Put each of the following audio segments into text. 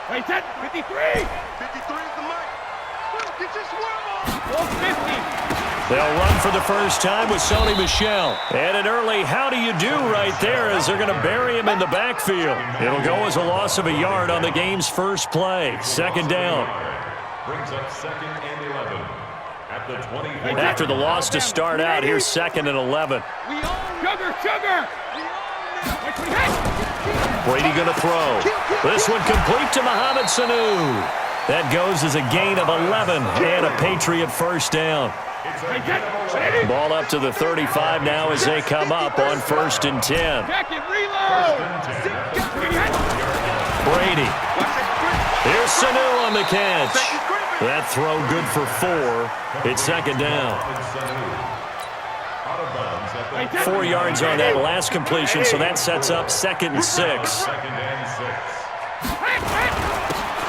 Wait, 10, 53. 53 is the mark. Get your swarm on. 50. They'll run for the first time with Sony Michel. And an early how do you do right there as they're going to bury him in the backfield. It'll go as a loss of a yard on the game's first play. Second down. Brings up 2nd and 11 at the 20. After the loss to start out, here's 2nd and 11. Sugar. Brady going to throw. This one complete to Mohamed Sanu. That goes as a gain of 11 and a Patriot first down. Ball up to the 35 now as they come up on 1st and 10. Brady. Here's Sanu on the catch. That throw good for 4. It's 2nd down. 4 yards on that last completion, so that sets up 2nd and 6.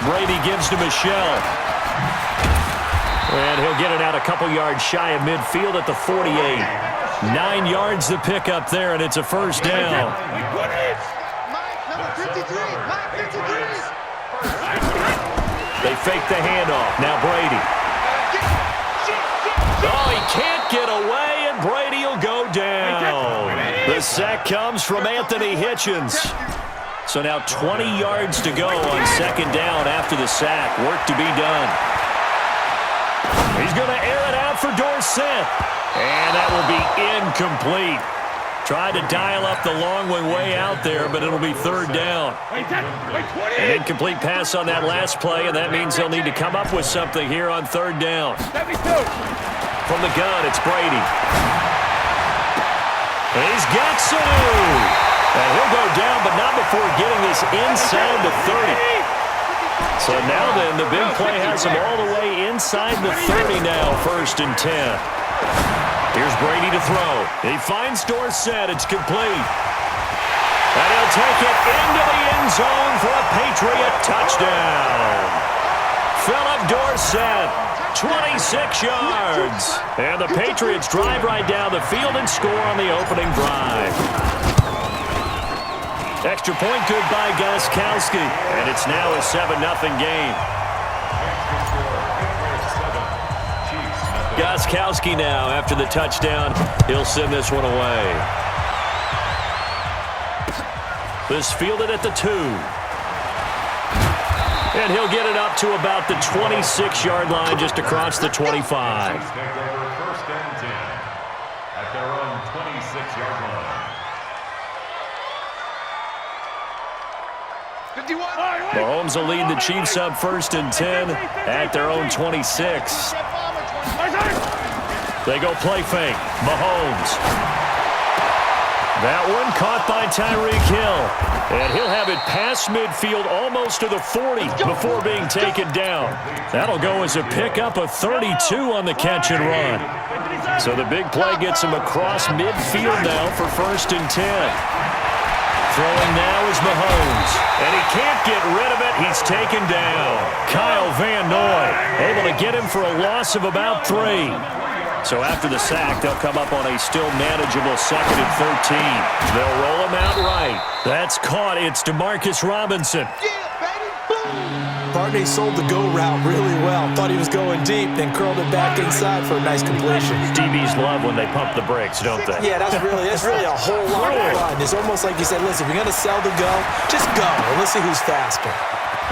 Brady gives to Michel. And he'll get it out a couple yards shy of midfield at the 48. 9 yards to pick up there, and it's a first down. They fake the handoff. Now Brady. Oh, he can't get away, and Brady will go down. The sack comes from Anthony Hitchens. So now 20 yards to go on 2nd down after the sack. Work to be done. He's going to air it out for Dorsett. And that will be incomplete. Tried to dial up the long one way out there, but it'll be 3rd down. An incomplete pass on that last play, and that means they'll need to come up with something here on 3rd down. From the gun, it's Brady. And he's got Sanu. And he'll go down, but not before getting this inside the 30. So now then, the big play has him all the way inside the 30 now, 1st and 10. Here's Brady to throw. He finds Dorsett. It's complete. And he'll take it into the end zone for a Patriot touchdown. Philip Dorsett, 26 yards. And the Patriots drive right down the field and score on the opening drive. Extra point good by Gostkowski. And it's now a 7-0 game. Gostkowski now, after the touchdown, he'll send this one away. This fielded at the 2. And he'll get it up to about the 26-yard line, just across the 25. Take over 1st and 10 at their own 26-yard line. Mahomes will lead the Chiefs up 1st and 10 at their own 26. They go play fake. Mahomes. That one caught by Tyreek Hill. And he'll have it past midfield almost to the 40 before being taken down. That'll go as a pickup of 32 on the catch and run. So the big play gets him across midfield now for 1st and 10. Throwing now is Mahomes. And he can't get rid of it. He's taken down. Kyle Van Noy able to get him for a loss of about 3. So after the sack, they'll come up on a still manageable 2nd and 13. They'll roll him out right. That's caught. It's DeMarcus Robinson. Barney sold the go route really well. Thought he was going deep, then curled it back inside for a nice completion. DBs love when they pump the brakes, don't they? Yeah, that's really a whole lot of fun. It's almost like you said, listen, if you're going to sell the go, just go, and let's see who's faster.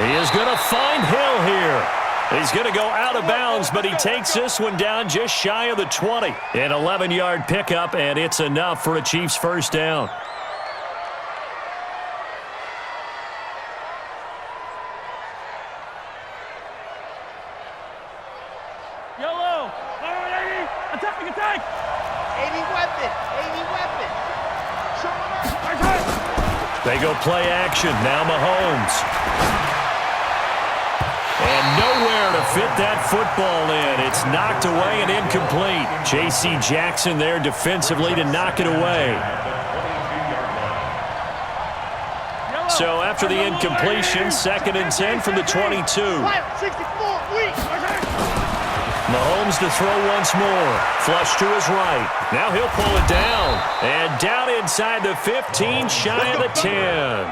He is going to find Hill here. He's going to go out of bounds, but he takes this one down just shy of the 20. An 11-yard pickup, and it's enough for a Chiefs first down. Yellow. Attack. 80 weapon. They go play action. Now Mahomes. And nowhere to fit that football in. It's knocked away and incomplete. J.C. Jackson there defensively to knock it away. So after the incompletion, 2nd and 10 from the 22. Mahomes to throw once more. Flush to his right. Now he'll pull it down. And down inside the 15, shy of the 10.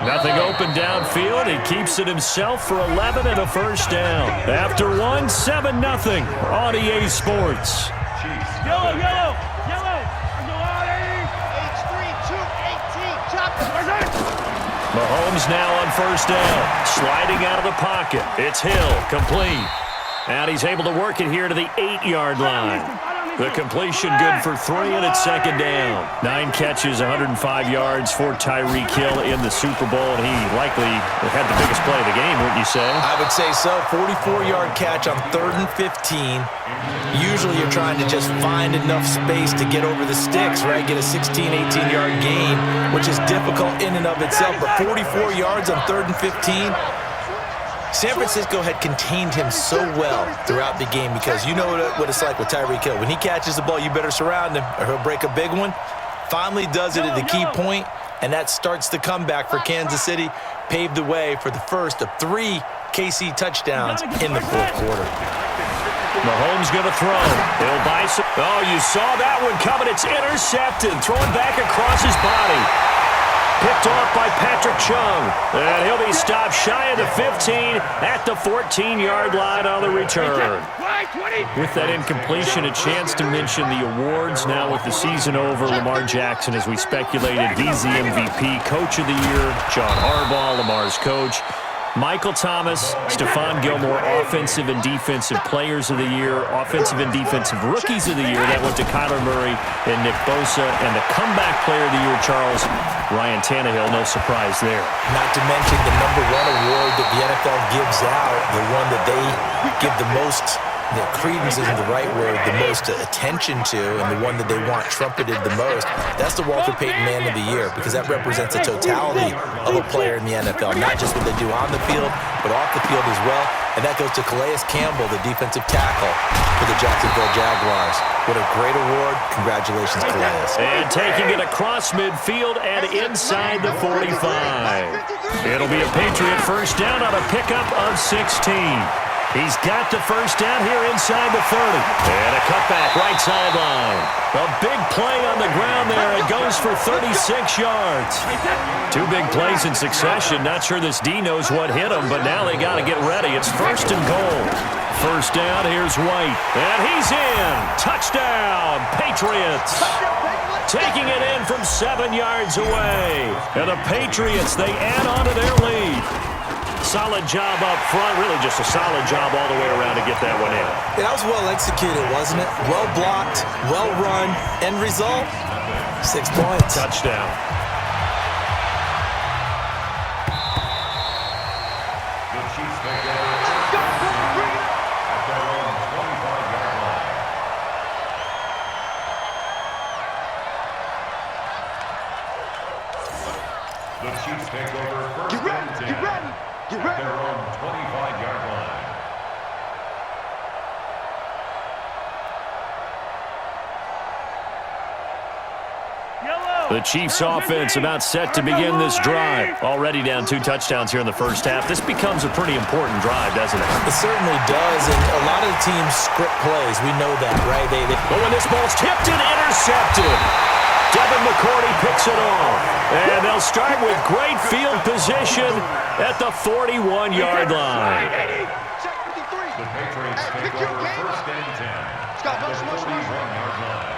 Nothing open downfield. He keeps it himself for 11 and a first down. After one, 7-0 on EA Sports. Yellow, yellow, yellow. Mahomes now on first down. Sliding out of the pocket. It's Hill, complete. And he's able to work it here to the 8-yard line. The completion good for 3, and it's second down. 9 catches, 105 yards for Tyreek Hill in the Super Bowl, and he likely had the biggest play of the game, wouldn't you say? I would say so. 44-yard catch on 3rd and 15. Usually you're trying to just find enough space to get over the sticks, right? Get a 16, 18-yard gain, which is difficult in and of itself. But 44 yards on 3rd and 15. San Francisco had contained him so well throughout the game because you know what it's like with Tyreek Hill. When he catches the ball, you better surround him or he'll break a big one. Finally does it at the key point, and that starts the comeback for Kansas City. Paved the way for the first of 3 KC touchdowns in the 4th quarter. Mahomes going to throw. He'll buy some. Oh, you saw that one coming. It's intercepted. Thrown back across his body. Picked off by Patrick Chung. And he'll be stopped shy of the 15 at the 14-yard line on the return. With that incompletion, a chance to mention the awards. Now with the season over, Lamar Jackson, as we speculated, he's the MVP, Coach of the Year. John Harbaugh, Lamar's coach. Michael Thomas, Stephon Gilmore, Offensive and Defensive Players of the Year, Offensive and Defensive Rookies of the Year. That went to Kyler Murray and Nick Bosa. And the Comeback Player of the Year, Charles, Ryan Tannehill, no surprise there. Not to mention the #1 award that the NFL gives out, the one that they give the most, credence isn't the right word, the most attention to, and the one that they want trumpeted the most. That's the Walter Payton Man of the Year, because that represents the totality of a player in the NFL, not just what they do on the field, but off the field as well. And that goes to Calais Campbell, the defensive tackle for the Jacksonville Jaguars. What a great award. Congratulations, Calais. And taking it across midfield and inside the 45. It'll be a Patriot first down on a pickup of 16. He's got the first down here inside the 30. And a cutback right sideline. A big play on the ground there. It goes for 36 yards. 2 big plays in succession. Not sure this D knows what hit him, but now they got to get ready. It's 1st and goal. First down, here's White. And he's in. Touchdown, Patriots. Taking it in from 7 yards away. And the Patriots, they add on to their lead. Solid job up front. Really just a solid job all the way around to get that one in. Yeah, that was well executed, wasn't it? Well blocked, well run. End result, 6 points. Touchdown. The Chiefs take over at their own 25-yard line. The Chiefs take over first and 10. At their own 25-yard line. The Chiefs offense about set to begin this drive. Already down 2 touchdowns here in the first half. This becomes a pretty important drive, doesn't it? It certainly does, and a lot of the teams script plays. We know that, right? But when this ball's tipped and intercepted, Devin McCourty picks it off. And they'll start with great field position at the 41-yard line. The Patriots take over first and 10 at the 41-yard line.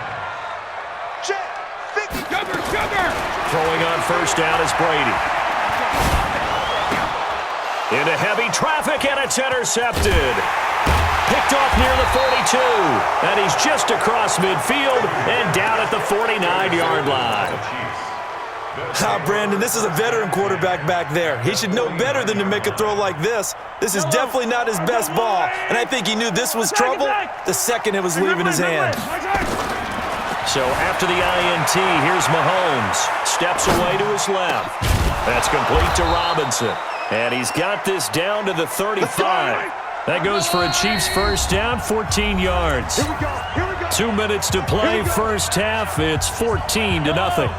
Throwing on first down is Brady. Into heavy traffic, and it's intercepted. Picked off near the 42. And he's just across midfield and down at the 49-yard line. Brandon, this is a veteran quarterback back there. He should know better than to make a throw like this. This is definitely not his best ball, and I think he knew this was trouble the second it was leaving his hand. So after the INT, here's Mahomes. Steps away to his left. That's complete to Robinson. And he's got this down to the 35. That goes for a Chiefs first down, 14 yards. 2 minutes to play first half. It's 14-0.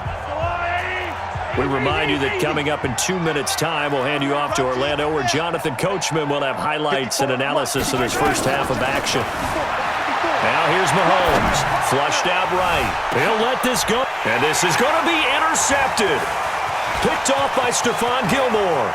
We remind you that coming up in 2 minutes' time, we'll hand you off to Orlando, where Jonathan Coachman will have highlights and analysis of this first half of action. Now here's Mahomes, flushed out right. He'll let this go, and this is going to be intercepted. Picked off by Stephon Gilmore.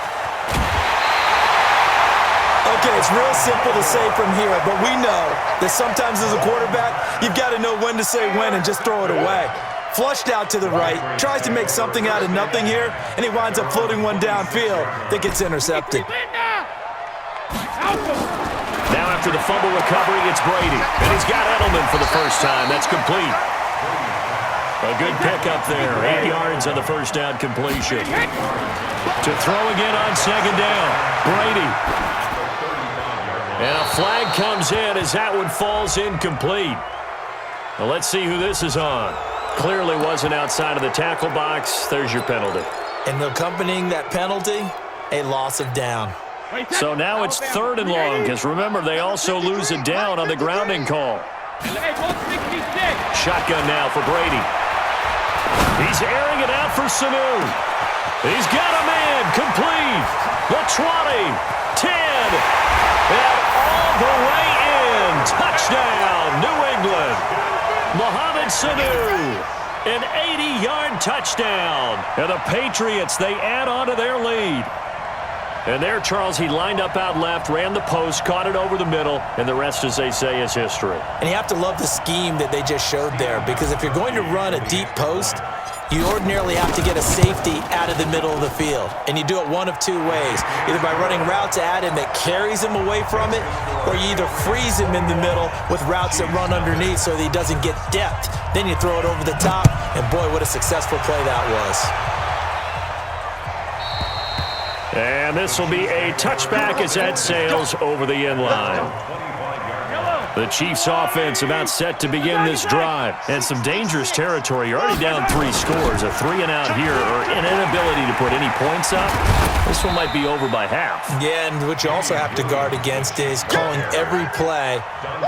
Okay, it's real simple to say from here, but we know that sometimes as a quarterback, you've got to know when to say when and just throw it away. Flushed out to the right, tries to make something out of nothing here, and he winds up floating one downfield that gets intercepted. Now after the fumble recovery, it's Brady. And he's got Edelman for the first time. That's complete. A good pickup there. 8 yards on the first down completion. To throw again on second down. Brady. And a flag comes in as that one falls incomplete. Well, let's see who this is on. Clearly wasn't outside of the tackle box. There's your penalty. And accompanying that penalty, a loss of down. So now it's 3rd and long, because remember, they also lose a down on the grounding call. Shotgun now for Brady. He's airing it out for Sanu. He's got a man, complete. The 20, 10, and all the way in. Touchdown, New England. Mohamed Sanu, an 80-yard touchdown. And the Patriots, they add on to their lead. And there, Charles, he lined up out left, ran the post, caught it over the middle, and the rest, as they say, is history. And you have to love the scheme that they just showed there, because if you're going to run a deep post, you ordinarily have to get a safety out of the middle of the field. And you do it one of two ways, either by running routes at him that carries him away from it, or you either freeze him in the middle with routes that run underneath so that he doesn't get depth. Then you throw it over the top, and boy, what a successful play that was. And this will be a touchback as that sails over the end line. The Chiefs offense about set to begin this drive. And some dangerous territory. You're already down 3 scores. A 3-and-out here, or an inability to put any points up. This one might be over by half. Yeah, and what you also have to guard against is calling every play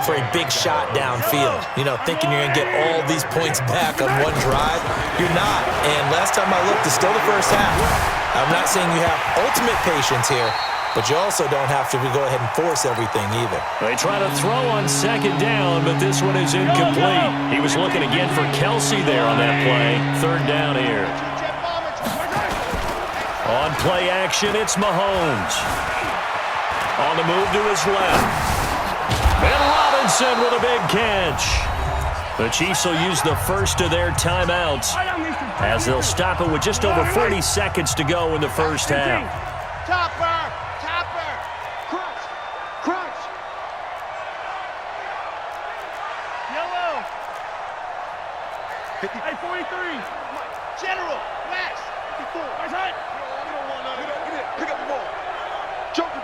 for a big shot downfield. You know, thinking you're going to get all these points back on one drive. You're not. And last time I looked, it's still the first half. I'm not saying you have ultimate patience here, but you also don't have to go ahead and force everything either. They try to throw on second down, but this one is incomplete. He was looking again for Kelsey there on that play. 3rd down here. On play action, it's Mahomes. On the move to his left. And Robinson with a big catch. The Chiefs will use the first of their timeouts as they'll stop it with just over 40 seconds to go in the first half. Topper, crunch, crunch. Yellow. 50. Hey, 43. General, Max. 54. Nice hit. You don't want none. Get it. Pick up the ball. Joker.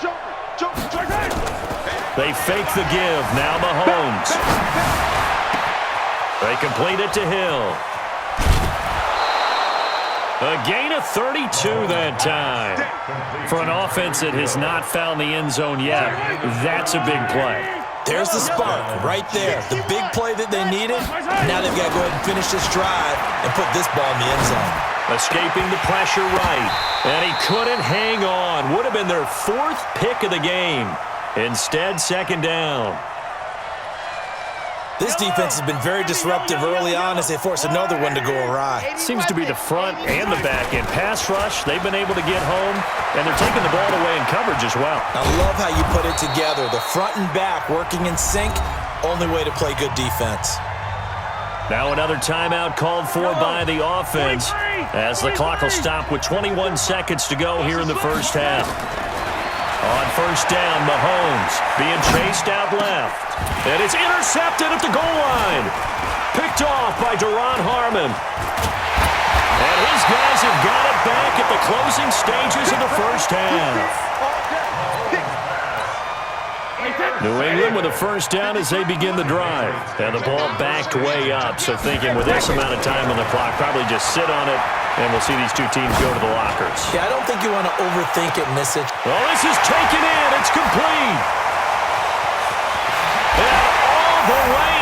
They fake the give. Now Mahomes. They complete it to Hill. A gain of 32 that time. For an offense that has not found the end zone yet, that's a big play. There's the spark right there. The big play that they needed. Now they've got to go ahead and finish this drive and put this ball in the end zone. Escaping the pressure right. And he couldn't hang on. Would have been their 4th pick of the game. Instead, 2nd down. This defense has been very disruptive early on as they force another one to go awry. Seems to be the front and the back end. Pass rush, they've been able to get home, and they're taking the ball away in coverage as well. I love how you put it together. The front and back working in sync, only way to play good defense. Now another timeout called for by the offense as the clock will stop with 21 seconds to go here in the first half. On first down, Mahomes being chased out left. And it's intercepted at the goal line. Picked off by Duron Harmon. And his guys have got it back at the closing stages of the first half. New England with a first down as they begin the drive. And the ball backed way up. So thinking with this amount of time on the clock, probably just sit on it, and we'll see these two teams go to the lockers. Yeah, I don't think you want to overthink it, miss it. Well, this is taken in. It's complete. And all the way